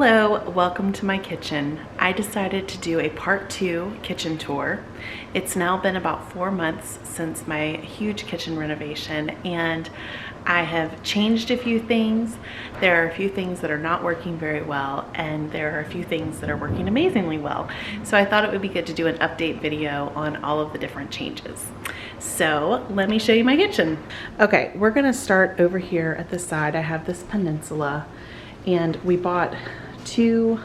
Hello, welcome to my kitchen. I decided to do a part 2 kitchen tour. It's now been about 4 months since my huge kitchen renovation, and I have changed a few things. There are a few things that are not working very well, and there are a few things that are working amazingly well. So I thought it would be good to do an update video on all of the different changes. So let me show you my kitchen. Okay, we're gonna start over here at the side. I have this peninsula, and we bought 2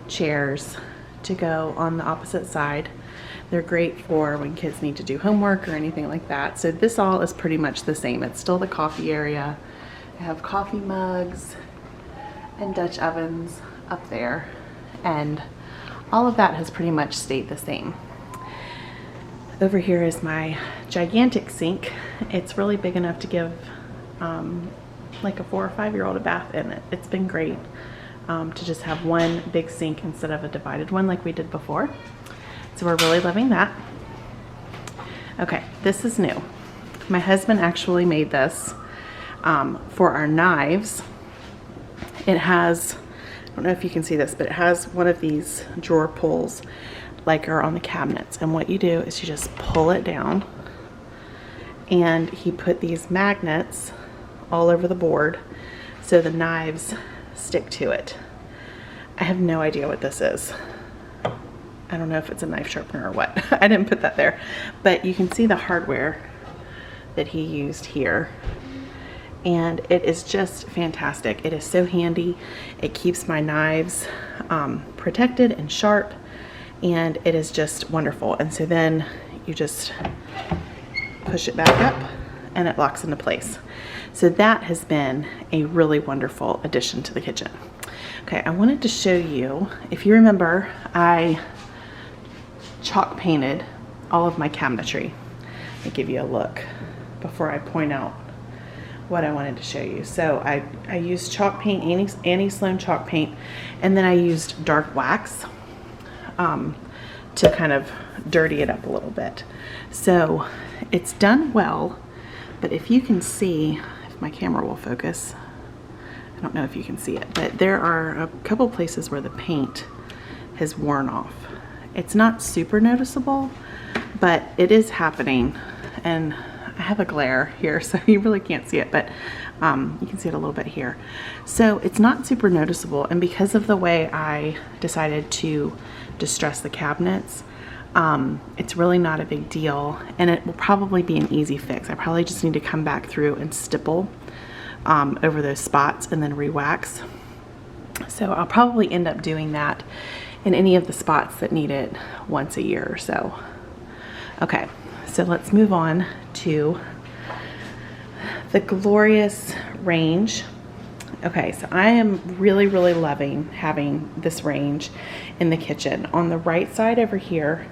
chairs to go on the opposite side. They're great for when kids need to do homework or anything like that. So this all is pretty much the same. It's still the coffee area. I have coffee mugs and Dutch ovens up there, and all of that has pretty much stayed the same. Over here is my gigantic sink. It's really big enough to give like a 4 or 5-year-old a bath in it. It's been great to just have one big sink instead of a divided one like we did before. So we're really loving that. Okay, this is new. My husband actually made this for our knives. It has, I don't know if you can see this, but it has one of these drawer pulls like are on the cabinets. And what you do is you just pull it down, and he put these magnets all over the board so the knives stick to it. I have no idea what this is. I don't know if it's a knife sharpener or what. I didn't put that there, but you can see the hardware that he used here, and it is just fantastic. It is so handy. It keeps my knives protected and sharp, and it is just wonderful. And so then you just push it back up and it locks into place. So that has been a really wonderful addition to the kitchen. Okay, I wanted to show you, if you remember, I chalk painted all of my cabinetry. Let me give you a look before I point out what I wanted to show you. So I used chalk paint, Annie Sloan chalk paint, and then I used dark wax to kind of dirty it up a little bit. So it's done well, but if you can see, if my camera will focus, I don't know if you can see it, but there are a couple places where the paint has worn off. It's not super noticeable, but it is happening. And I have a glare here, so you really can't see it, but you can see it a little bit here. So it's not super noticeable, and because of the way I decided to distress the cabinets, it's really not a big deal, and it will probably be an easy fix. I probably just need to come back through and stipple over those spots and then re-wax. So I'll probably end up doing that in any of the spots that need it once a year or so. Okay, so let's move on to the glorious range. Okay, so I am really, really loving having this range in the kitchen. On the right side over here,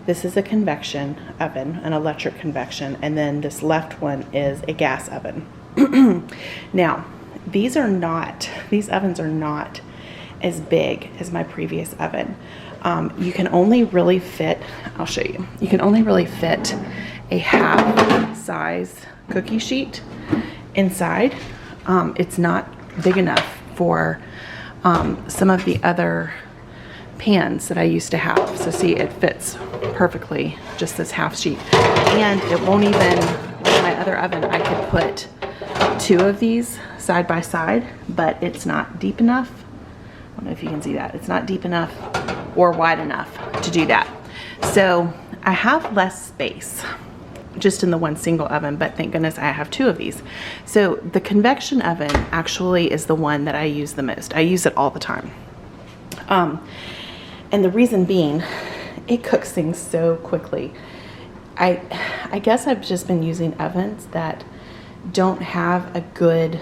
this is a convection oven, an electric convection, and then this left one is a gas oven. Now, these ovens are not as big as my previous oven. You can only really fit, I'll show you, you can only really fit a half size cookie sheet inside. It's not big enough for some of the other pans that I used to have. So see, it fits perfectly, just this half sheet. And it won't even, like my other oven, I could put 2 of these side by side, but it's not deep enough. I don't know if you can see that. It's not deep enough or wide enough to do that. So I have less space just in the one single oven, but thank goodness I have 2 of these. So the convection oven actually is the one that I use the most. I use it all the time. And the reason being, it cooks things so quickly. I guess I've just been using ovens that don't have a good,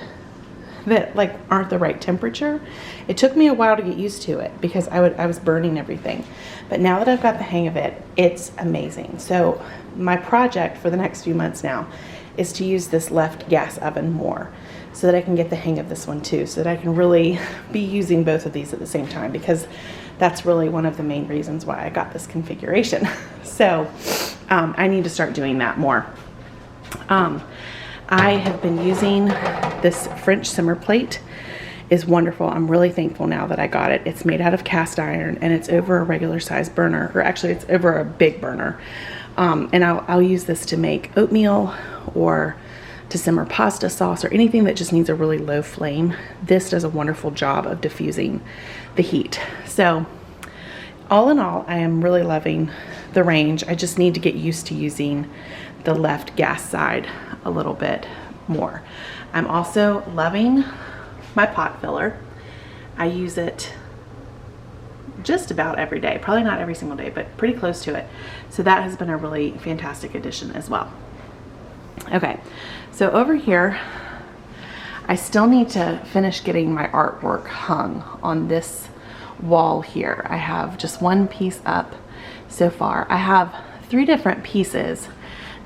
that like aren't the right temperature. It took me a while to get used to it because I was burning everything. But now that I've got the hang of it, it's amazing. So my project for the next few months now is to use this left gas oven more so that I can get the hang of this one too, so that I can really be using both of these at the same time, because that's really one of the main reasons why I got this configuration. So I need to start doing that more. I have been using this French simmer plate, is wonderful. I'm really thankful now that I got it. It's made out of cast iron, and it's over a regular size burner, or actually it's over a big burner. And I'll use this to make oatmeal or to simmer pasta sauce or anything that just needs a really low flame. This does a wonderful job of diffusing the heat. So all in all, I am really loving the range. I just need to get used to using the left gas side a little bit more. I'm also loving my pot filler. I use it just about every day, probably not every single day, but pretty close to it. So that has been a really fantastic addition as well. Okay, so over here, I still need to finish getting my artwork hung on this wall here. I have just one piece up so far. I have 3 different pieces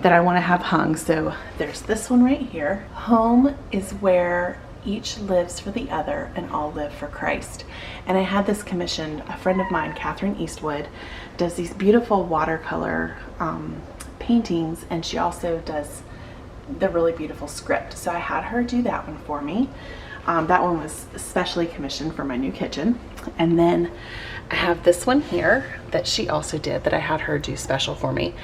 that I want to have hung. So there's this one right here. Home is where each lives for the other and all live for Christ. And I had this commissioned. A friend of mine, Catherine Eastwood, does these beautiful watercolor paintings, and she also does the really beautiful script. So I had her do that one for me. That one was especially commissioned for my new kitchen. And then I have this one here that she also did that I had her do special for me.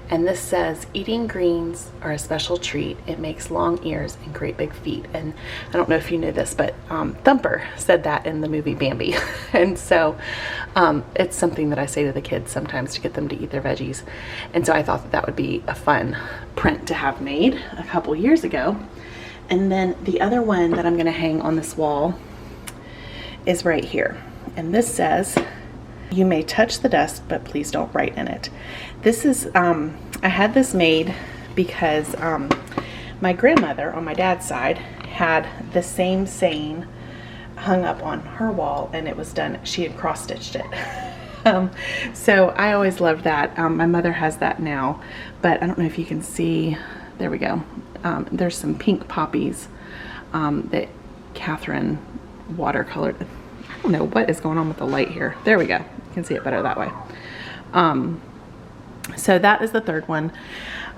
And this says, eating greens are a special treat. It makes long ears and great big feet. And I don't know if you knew this, but Thumper said that in the movie Bambi. And so it's something that I say to the kids sometimes to get them to eat their veggies. And so I thought that that would be a fun print to have made a couple years ago. And then the other one that I'm gonna hang on this wall is right here. And this says, you may touch the dust, but please don't write in it. This is, I had this made because my grandmother on my dad's side had the same saying hung up on her wall, and it was done, she had cross-stitched it. So I always loved that. My mother has that now, but I don't know if you can see, there we go. There's some pink poppies that Catherine watercolored. I don't know what is going on with the light here. There we go. You can see it better that way. So that is the third one.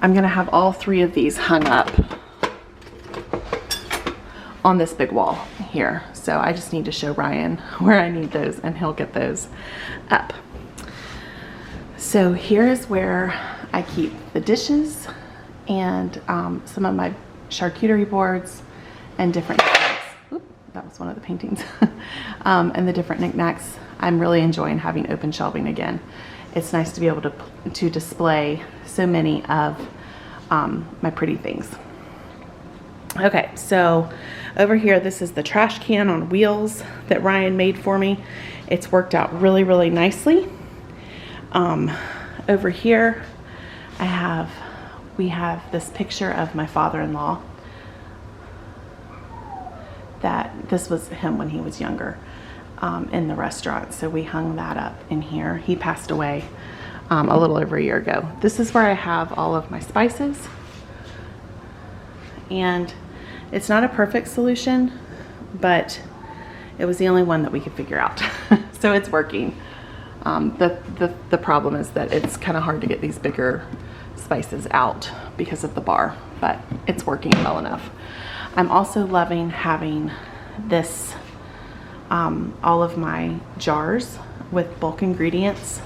I'm gonna have all 3 of these hung up on this big wall here. So I just need to show Ryan where I need those, and he'll get those up. So here is where I keep the dishes and some of my charcuterie boards and different knickknacks. Oop, that was one of the paintings. And the different knickknacks. I'm really enjoying having open shelving again. It's nice to be able to display so many of my pretty things. Okay, so over here, this is the trash can on wheels that Ryan made for me. It's worked out really, really nicely. Over here, we have this picture of my father-in-law. That this was him when he was younger in the restaurant. So we hung that up in here. He passed away a little over a year ago. This is where I have all of my spices. And it's not a perfect solution, but it was the only one that we could figure out. So it's working. The problem is that it's kind of hard to get these bigger spices out because of the bar, but it's working well enough. I'm also loving having this, all of my jars with bulk ingredients.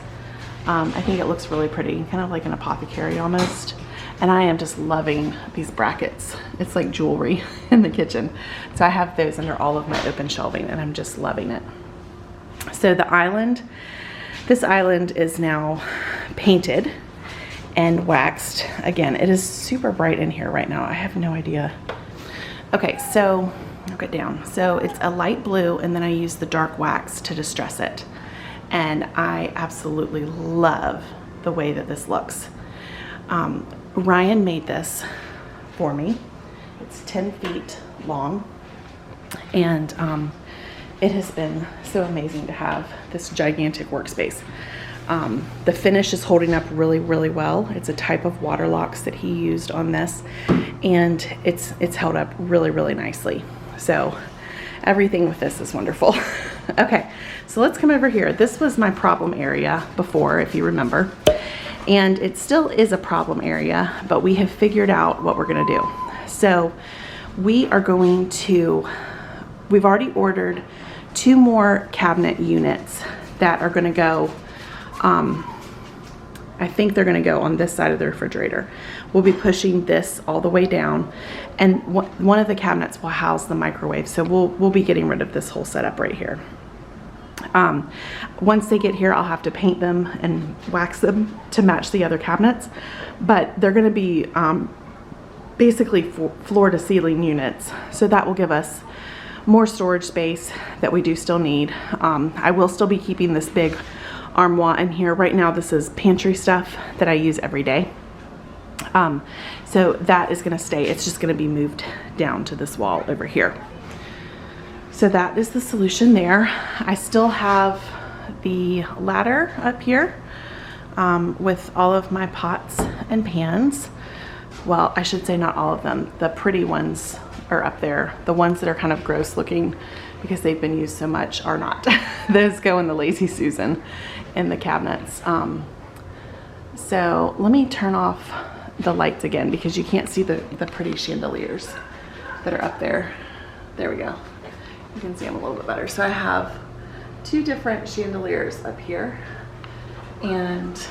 I think it looks really pretty, kind of like an apothecary almost. And I am just loving these brackets. It's like jewelry in the kitchen. So I have those under all of my open shelving, and I'm just loving it. So the island, this island is now painted and waxed. Again, it is super bright in here right now. I have no idea. Okay, so I'll get down. So it's a light blue, and then I use the dark wax to distress it. And I absolutely love the way that this looks. Ryan made this for me. It's 10 feet long, and it has been so amazing to have this gigantic workspace. The finish is holding up really, really well. It's a type of water locks that he used on this, and it's held up really, really nicely. So everything with this is wonderful. Okay, so let's come over here. This was my problem area before, if you remember, and it still is a problem area, but we have figured out what we're gonna do. So we are going to we've already ordered 2 more cabinet units that are gonna go, I think they're gonna go on this side of the refrigerator. We'll be pushing this all the way down, and one of the cabinets will house the microwave. So we'll be getting rid of this whole setup right here. Once they get here, I'll have to paint them and wax them to match the other cabinets, but they're gonna be basically floor to ceiling units. So that will give us more storage space that we do still need. I will still be keeping this big armoire in here. Right now this is pantry stuff that I use every day. So that is gonna stay. It's just gonna be moved down to this wall over here. So that is the solution there. I still have the ladder up here with all of my pots and pans. Well, I should say not all of them. The pretty ones are up there. The ones that are kind of gross looking because they've been used so much are not. Those go in the Lazy Susan in the cabinets. So let me turn off the lights again because you can't see the pretty chandeliers that are up there. There we go. You can see them a little bit better. So I have 2 different chandeliers up here, and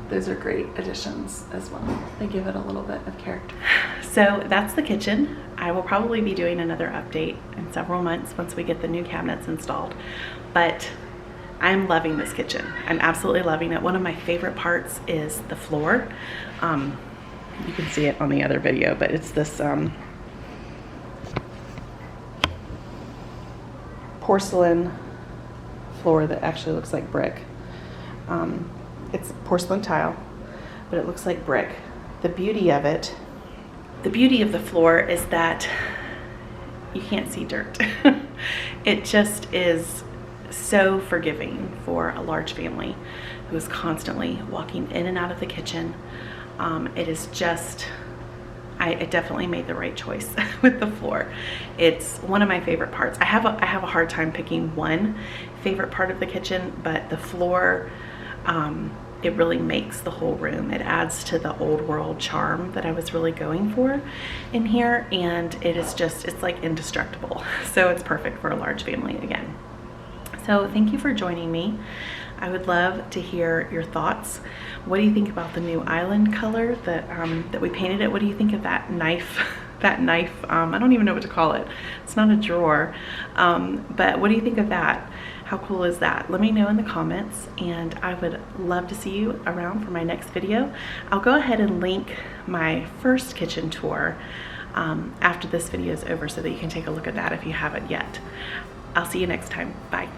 those are great additions as well. They give it a little bit of character. So that's the kitchen. I will probably be doing another update in several months once we get the new cabinets installed, but I'm loving this kitchen. I'm absolutely loving it. One of my favorite parts is the floor. You can see it on the other video, but it's this porcelain floor that actually looks like brick. It's porcelain tile, but it looks like brick. The beauty of it, the beauty of the floor is that you can't see dirt. It just is so forgiving for a large family who is constantly walking in and out of the kitchen. It is just, I definitely made the right choice with the floor. It's one of my favorite parts. I have a hard time picking one favorite part of the kitchen, but the floor, it really makes the whole room. It adds to the old world charm that I was really going for in here, and it is just, it's like indestructible. So it's perfect for a large family again. So thank you for joining me. I would love to hear your thoughts. What do you think about the new island color that we painted it? What do you think of that knife? That knife, I don't even know what to call it. It's not a drawer, but what do you think of that? How cool is that? Let me know in the comments, and I would love to see you around for my next video. I'll go ahead and link my first kitchen tour after this video is over so that you can take a look at that if you haven't yet. I'll see you next time. Bye.